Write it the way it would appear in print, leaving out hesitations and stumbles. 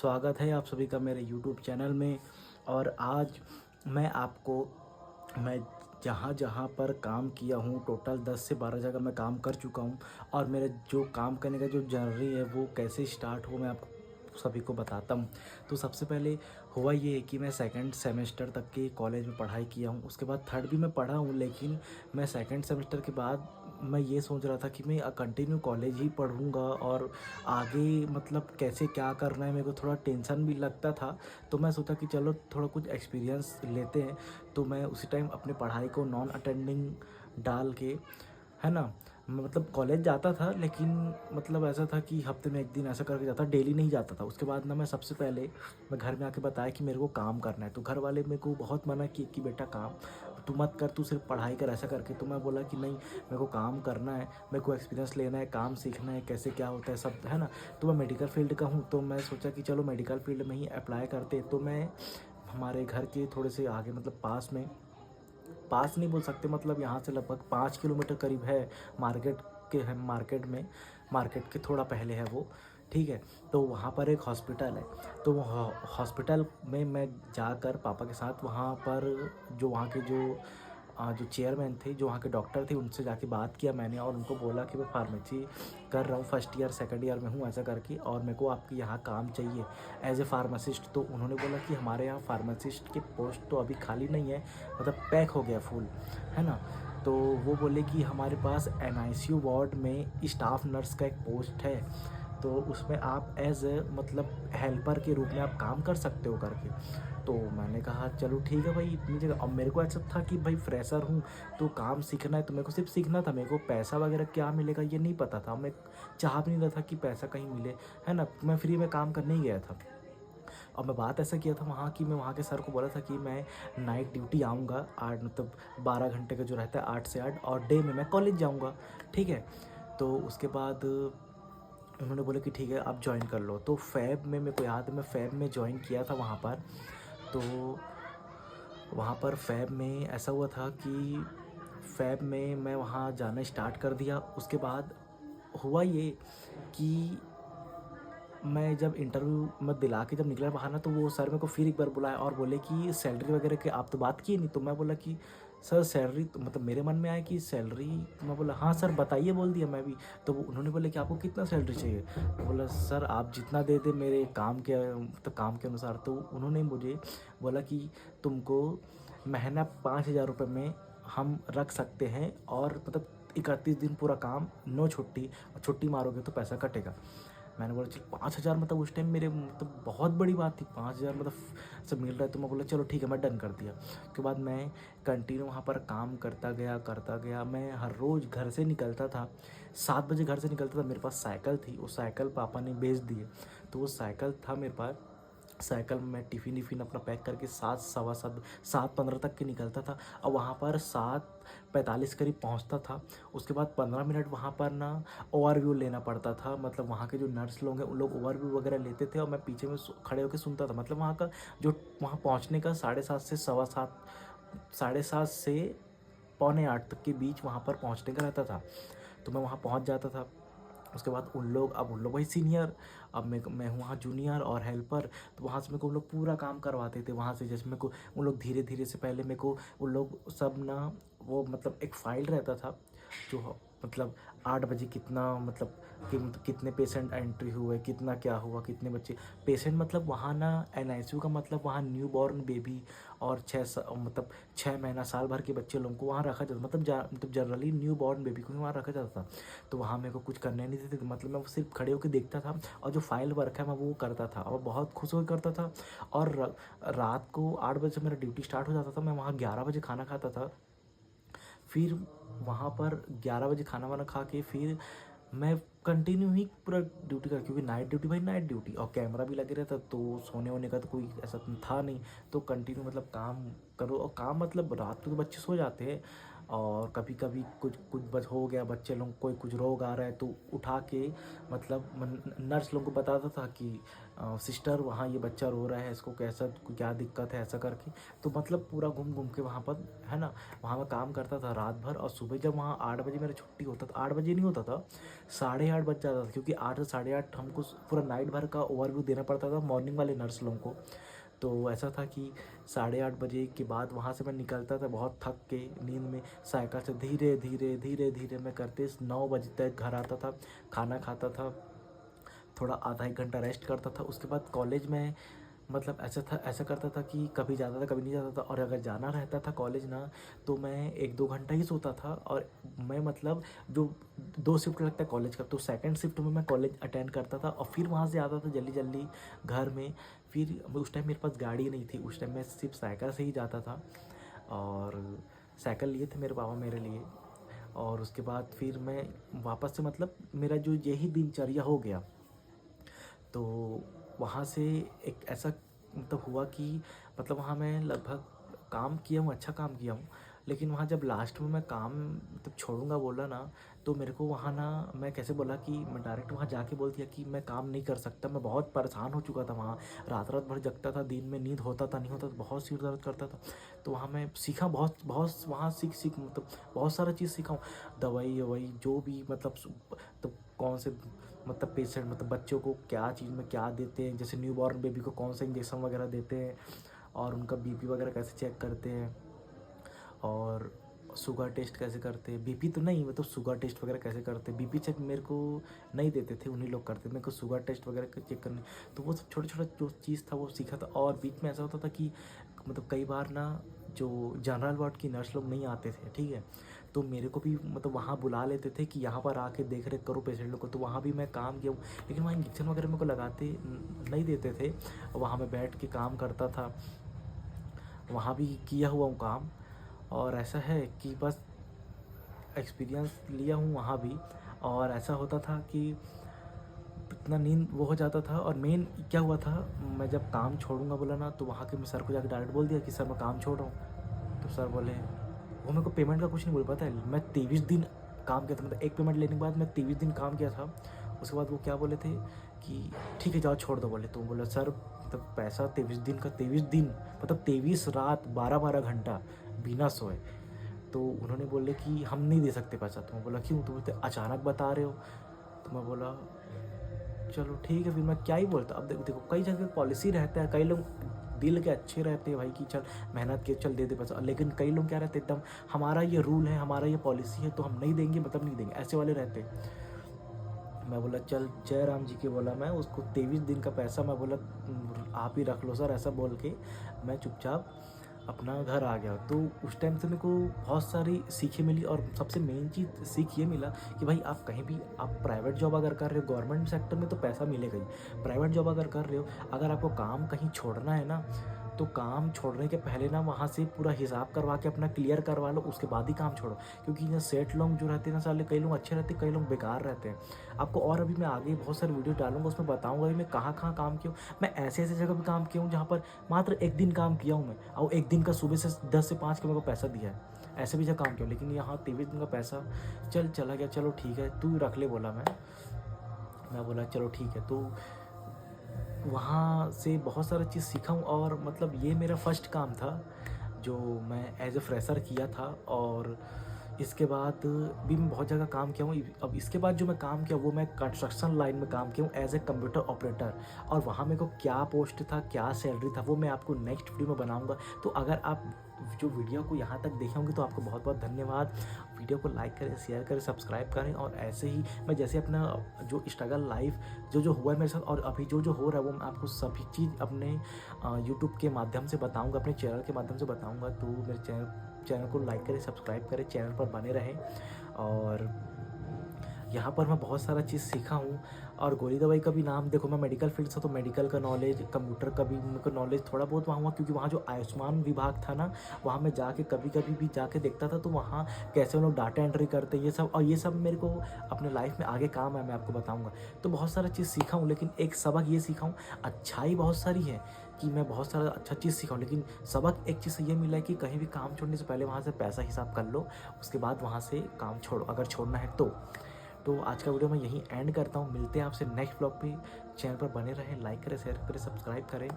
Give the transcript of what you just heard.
स्वागत है आप सभी का मेरे यूट्यूब चैनल में। और आज मैं आपको मैं जहाँ जहाँ पर काम किया हूँ टोटल 10 से 12 जगह मैं काम कर चुका हूँ। और मेरा जो काम करने का जो जर्नी है वो कैसे स्टार्ट हो मैं आपको सभी को बताता हूँ। तो सबसे पहले हुआ ये है कि मैं सेकंड सेमेस्टर तक के कॉलेज में पढ़ाई किया हूँ, उसके बाद थर्ड भी मैं पढ़ा हूँ। लेकिन मैं सेकंड सेमेस्टर के बाद मैं ये सोच रहा था कि मैं कंटिन्यू कॉलेज ही पढ़ूँगा और आगे मतलब कैसे क्या करना है मेरे को थोड़ा टेंशन भी लगता था। तो मैं सोचा कि चलो थोड़ा कुछ एक्सपीरियंस लेते हैं। तो मैं उसी टाइम अपने पढ़ाई को नॉन अटेंडिंग डाल के, है ना, मैं मतलब कॉलेज जाता था लेकिन मतलब ऐसा था कि हफ्ते में एक दिन ऐसा करके जाता, डेली नहीं जाता था। उसके बाद ना मैं सबसे पहले मैं घर में आके बताया कि मेरे को काम करना है। तो घर वाले मेरे को बहुत मना किए कि बेटा काम तू मत कर, तू सिर्फ पढ़ाई कर ऐसा करके। तो मैं बोला कि नहीं, मेरे को काम करना है, मेरे को एक्सपीरियंस लेना है, काम सीखना है कैसे क्या होता है सब, है ना। तो मैं मेडिकल फील्ड का हूँ, तो मैं सोचा कि चलो मेडिकल फील्ड में ही अप्लाई करते। तो मैं हमारे घर के थोड़े से आगे मतलब पास नहीं बोल सकते, मतलब यहाँ से लगभग 5 किलोमीटर करीब है। मार्केट के है, मार्केट के थोड़ा पहले है वो, ठीक है। तो वहाँ पर एक हॉस्पिटल है। तो वो हॉस्पिटल में मैं जाकर पापा के साथ वहाँ पर जो वहाँ के जो चेयरमैन थे, जो वहाँ के डॉक्टर थे, उनसे जाके बात किया मैंने और उनको बोला कि मैं फार्मेसी कर रहा हूँ, फर्स्ट ईयर सेकंड ईयर में हूँ ऐसा करके, और मेरे को आपके यहाँ काम चाहिए एज ए फार्मासिस्ट। तो उन्होंने बोला कि हमारे यहाँ फार्मासिस्ट की पोस्ट तो अभी खाली नहीं है, मतलब पैक हो गया फुल, है ना। तो वो बोले कि हमारे पास एनआईसीयू वार्ड में स्टाफ नर्स का एक पोस्ट है, तो उसमें आप एज ए मतलब हेल्पर के रूप में आप काम कर सकते हो करके। तो मैंने कहा चलो ठीक है भाई, इतनी जगह। अब मेरे को ऐसा था कि भाई फ्रेशर हूँ तो काम सीखना है, तो मेरे को सिर्फ सीखना था, मेरे को पैसा वगैरह क्या मिलेगा ये नहीं पता था। मैं चाह भी नहीं रहा था कि पैसा कहीं मिले, है ना। मैं फ्री में काम करने ही गया था। और मैं बात ऐसा किया था वहाँ की, मैं वहाँ के सर को बोला था कि मैं नाइट ड्यूटी आऊँगा 8 मतलब 12 घंटे का जो रहता है 8 से 8, और डे में मैं कॉलेज जाऊँगा, ठीक है। तो उसके बाद उन्होंने बोला कि ठीक है आप ज्वाइन कर लो। तो फ़ैब में मेरे को याद है मैं फ़ैब में ज्वाइन किया था वहाँ पर। तो वहाँ पर फ़ैब में ऐसा हुआ था कि फ़ैब में मैं वहाँ जाना स्टार्ट कर दिया। उसके बाद हुआ ये कि मैं जब इंटरव्यू में दिला के जब निकला बाहर ना, तो वो सर मेरे को फिर एक बार बुलाया और बोले कि सैलरी वगैरह की आप तो बात किए नहीं। तो मैं बोला कि सर सैलरी तो मतलब मेरे मन में आया कि सैलरी, तो मैं बोला हाँ सर बताइए, बोल दिया मैं भी। तो उन्होंने बोले कि आपको कितना सैलरी चाहिए। मैं बोला सर आप जितना दे दे मेरे काम के मतलब काम के अनुसार। तो उन्होंने मुझे बोला कि तुमको महीना 5,000 रुपये में हम रख सकते हैं, और मतलब 31 दिन पूरा काम, नो छुट्टी, और छुट्टी मारोगे तो पैसा कटेगा। मैंने बोला चल 5,000 मतलब उस टाइम मेरे मतलब बहुत बड़ी बात थी, 5,000 मतलब सब मिल रहा है। तो मैं बोला चलो ठीक है, मैं डन कर दिया। उसके बाद मैं कंटिन्यू वहाँ पर काम करता गया। मैं हर रोज़ घर से निकलता था, 7 बजे घर से निकलता था। मेरे पास साइकिल थी, वो साइकिल पापा ने बेच दिए। तो वो साइकिल था मेरे पास, साइकिल में मैं टिफ़िन विफ़िन अपना पैक करके 7 सवा 7 7:15 तक के निकलता था, और वहाँ पर 7:45 करीब पहुँचता था। उसके बाद 15 मिनट वहाँ पर ना ओवरव्यू लेना पड़ता था, मतलब वहाँ के जो नर्स लोग हैं उन लोग ओवरव्यू वगैरह लेते थे, और मैं पीछे में खड़े होकर सुनता था। मतलब वहाँ का जो वहाँ पहुँचने का 7:30 से सवा 7, 7:30 से पौने 8 तक के बीच वहाँ पर पहुँचने का रहता था। तो मैं वहाँ पहुँच जाता था। उसके बाद उन लोग वही सीनियर, अब मैं हूँ वहाँ जूनियर और हेल्पर। तो वहाँ से मेरे को उन लोग पूरा काम करवाते थे। वहाँ से जैसे मेरे को उन लोग धीरे धीरे से पहले मेरे को उन लोग सब ना, वो मतलब एक फ़ाइल रहता था जो मतलब 8 बजे कितना मतलब कि मतलब कितने पेशेंट एंट्री हुए, कितना क्या हुआ, कितने बच्चे पेशेंट, मतलब वहाँ ना एनआईसीयू का मतलब वहाँ न्यू बॉर्न बेबी और मतलब 6 महीना साल भर के बच्चे लोगों को वहाँ रखा जाता, मतलब जनरली न्यू बॉर्न बेबी को वहाँ रखा जाता था। तो वहाँ मेरे को कुछ करने नहीं देते थे, मतलब मैं सिर्फ खड़े होकर देखता था, और जो फाइल वर्क है मैं वो करता था, और बहुत खुश होकर करता था। और रात को 8 बजे से मेरा ड्यूटी स्टार्ट हो जाता था, मैं वहाँ 11 बजे खाना खाता था। फिर वहाँ पर 11 बजे खाना वाना खा के फिर मैं कंटिन्यू ही पूरा ड्यूटी कर, क्योंकि नाइट ड्यूटी भाई नाइट ड्यूटी, और कैमरा भी लगे रहता, तो सोने वोने का तो कोई ऐसा था नहीं। तो कंटिन्यू मतलब काम करो, और काम मतलब रात को तो बच्चे सो जाते हैं, और कभी कभी कुछ कुछ बच हो गया, बच्चे लोग कोई कुछ रोग आ रहा है तो उठा के मतलब नर्स लोग को बताता था कि सिस्टर वहाँ ये बच्चा रो रहा है, इसको कैसा क्या दिक्कत है, ऐसा करके। तो मतलब पूरा घूम घूम के वहाँ पर, है ना, वहाँ मैं काम करता था रात भर। और सुबह जब वहाँ 8 बजे मेरा छुट्टी होता था, 8 बजे नहीं होता था, 8:30 बज जाता था, क्योंकि 8 से 8:30 हमको पूरा नाइट भर का ओवरव्यू देना पड़ता था मॉर्निंग वाले नर्स लोगों को। तो ऐसा था कि 8:30 बजे के बाद वहाँ से मैं निकलता था बहुत थक के नींद में, साइकिल से धीरे धीरे धीरे धीरे मैं करते 9 बजे तक घर आता था, खाना खाता था, थोड़ा आधा एक घंटा रेस्ट करता था। उसके बाद कॉलेज में मतलब ऐसा करता था कि कभी जाता था कभी नहीं जाता था। और अगर जाना रहता था कॉलेज ना, तो मैं 1-2 घंटा ही सोता था। और मैं मतलब जो 2 शिफ्ट लगता है कॉलेज का, तो सेकंड शिफ्ट में मैं कॉलेज अटेंड करता था और फिर वहाँ से आता था जल्दी जल्दी घर में। फिर उस टाइम मेरे पास गाड़ी नहीं थी, उस टाइम मैं सिर्फ साइकिल से ही जाता था। और साइकिल लिए थे मेरे पापा मेरे लिए। और उसके बाद फिर मैं वापस से मतलब मेरा जो यही दिनचर्या हो गया। तो वहाँ से एक ऐसा मतलब हुआ कि मतलब वहाँ मैं लगभग काम किया हूँ, अच्छा काम किया हूँ। लेकिन वहाँ जब लास्ट में मैं काम मतलब छोड़ूंगा बोला ना, तो मेरे को वहाँ ना, मैं कैसे बोला कि मैं डायरेक्ट वहाँ जाके बोल दिया कि मैं काम नहीं कर सकता। मैं बहुत परेशान हो चुका था वहाँ, रात रात भर जगता था, दिन में नींद होता था नहीं होता था, बहुत सिर दर्द करता था। तो वहाँ मैं सीखा बहुत बहुत, वहाँ सीख मतलब बहुत सारा चीज़ सीखा हूँ। दवाई ववाई जो भी मतलब तो कौन से मतलब पेशेंट मतलब बच्चों को क्या चीज़ में क्या देते हैं, जैसे न्यू बॉर्न बेबी को कौन सा इंजेक्शन वगैरह देते हैं, और उनका बीपी वगैरह कैसे चेक करते हैं, और शुगर टेस्ट कैसे करते हैं, बीपी तो नहीं मतलब शुगर टेस्ट वगैरह कैसे करते हैं। बीपी चेक मेरे को नहीं देते थे, उन्हीं लोग करते थे, मेरे को शुगर टेस्ट वगैरह चेक करने। तो वो सब छोटा छोटा जो चीज़ था वो सीखा था। और बीच में ऐसा होता था कि मतलब कई बार ना जो जनरल वार्ड की नर्स लोग नहीं आते थे, ठीक है, तो मेरे को भी मतलब वहाँ बुला लेते थे कि यहाँ पर आके देख रेख करो पेशेंट लोग को। तो वहाँ भी मैं काम किया हूँ, लेकिन वहाँ इंजेक्शन वगैरह मेरे को लगाते नहीं देते थे। वहाँ मैं बैठ के काम करता था, वहाँ भी किया हुआ हूँ काम। और ऐसा है कि बस एक्सपीरियंस लिया हूँ वहाँ भी। और ऐसा होता था कि इतना नींद वो हो जाता था। और मेन क्या हुआ था, मैं जब काम छोड़ूंगा बोला ना, तो वहाँ के मैं सर को जाकर डायरेक्ट बोल दिया कि सर मैं काम छोड़ रहा हूँ। तो सर बोले, वो मेरे को पेमेंट का कुछ नहीं बोल पाता है, मैं 23 दिन काम किया था, मतलब एक पेमेंट लेने के बाद मैं 23 दिन काम किया था। उसके बाद वो क्या बोले थे कि ठीक है जाओ छोड़ दो बोले। तो बोला सर मतलब पैसा 23 दिन का, 23 दिन मतलब 23 रात 12-12 घंटा बिना सोए। तो उन्होंने बोले कि हम नहीं दे सकते पैसा। तो मैं बोला क्यों? तो बोलते अचानक बता रहे हो। तो मैं बोला चलो ठीक है, फिर मैं क्या ही बोलता। अब देखो देखो कई जगह पॉलिसी रहता है, कई लोग दिल के अच्छे रहते हैं भाई कि चल मेहनत के चल दे दे पैसा, लेकिन कई लोग क्या रहते हैं एकदम हमारा ये रूल है, हमारा ये पॉलिसी है तो हम नहीं देंगे मतलब नहीं देंगे, ऐसे वाले रहते हैं। मैं बोला चल जय राम जी के बोला, मैं उसको 23 दिन का पैसा मैं बोला आप ही रख लो सर, ऐसा बोल के मैं चुपचाप अपना घर आ गया। तो उस टाइम से मेरे को बहुत सारी सीखें मिली। और सबसे मेन चीज़ सीख ये मिला कि भाई आप कहीं भी आप प्राइवेट जॉब अगर कर रहे हो, गवर्नमेंट सेक्टर में तो पैसा मिलेगा ही, प्राइवेट जॉब अगर कर रहे हो, अगर आपको काम कहीं छोड़ना है ना, तो काम छोड़ने के पहले ना वहाँ से पूरा हिसाब करवा के अपना क्लियर करवा लो, उसके बाद ही काम छोड़ो। क्योंकि ये सेट लोग जो रहते हैं ना साले, कई लोग अच्छे रहते हैं, कई लोग बेकार रहते हैं। आपको और अभी मैं आगे बहुत सारे वीडियो डालूंगा, उसमें बताऊंगा भी मैं कहाँ कहाँ काम किया हूँ। मैं ऐसे ऐसे जगह भी काम किया हूँ जहाँ पर मात्र एक दिन काम किया हूँ मैं, और एक दिन का सुबह से 10 से 5 का मेरे को पैसा दिया है, ऐसे भी जगह काम किया हूँ। लेकिन यहाँ 23 दिन का पैसा चला गया। चलो ठीक है तू रख ले बोला। मैं बोला चलो ठीक है। तो वहाँ से बहुत सारा चीज़ सीखा हूँ। और मतलब ये मेरा फर्स्ट काम था जो मैं एज ए फ्रेशर किया था। और इसके बाद भी मैं बहुत जगह काम किया हूँ। अब इसके बाद जो मैं काम किया वो मैं कंस्ट्रक्शन लाइन में काम किया हूँ एज ए कंप्यूटर ऑपरेटर। और वहाँ मेरे को क्या पोस्ट था, क्या सैलरी था, वो मैं आपको नेक्स्ट वीडियो में बनाऊँगा। तो अगर आप जो वीडियो को यहाँ तक देखे होंगे तो आपको बहुत बहुत धन्यवाद। वीडियो को लाइक करें, शेयर करें, सब्सक्राइब करें। और ऐसे ही मैं जैसे अपना जो स्ट्रगल लाइफ जो हुआ है मेरे साथ और अभी जो हो रहा है वो मैं आपको सभी चीज़ अपने यूट्यूब के माध्यम से बताऊँगा, अपने चैनल के माध्यम से बताऊँगा। तो मेरे चैनल को लाइक करें, सब्सक्राइब करें, चैनल पर बने रहें। और यहाँ पर मैं बहुत सारा चीज़ सीखा हूँ। और गोली दवाई का भी नाम देखो, मैं मेडिकल फील्ड से, तो मेडिकल का नॉलेज, कंप्यूटर का भी मेरे को नॉलेज थोड़ा बहुत वहाँ हुआ, क्योंकि वहाँ जो आयुष्मान विभाग था ना, वहाँ मैं जाके कभी कभी भी जाके देखता था, तो वहाँ कैसे वो लोग डाटा एंट्री करते हैं ये सब, और ये सब मेरे को अपने लाइफ में आगे काम है, मैं आपको बताऊँगा। तो बहुत सारा चीज़ सीखा हूँ, लेकिन एक सबक ये सीखा हूँ, अच्छाई बहुत सारी है कि मैं बहुत सारा अच्छा चीज़ सीखा हूँ, लेकिन सबक एक चीज़ ये मिला है कि कहीं भी काम छोड़ने से पहले वहाँ से पैसा हिसाब कर लो, उसके बाद वहाँ से काम छोड़ो, अगर छोड़ना है तो। आज का वीडियो मैं यहीं एंड करता हूँ। मिलते हैं आपसे नेक्स्ट ब्लॉग पे। चैनल पर बने रहें, लाइक करें, शेयर करें, सब्सक्राइब करें।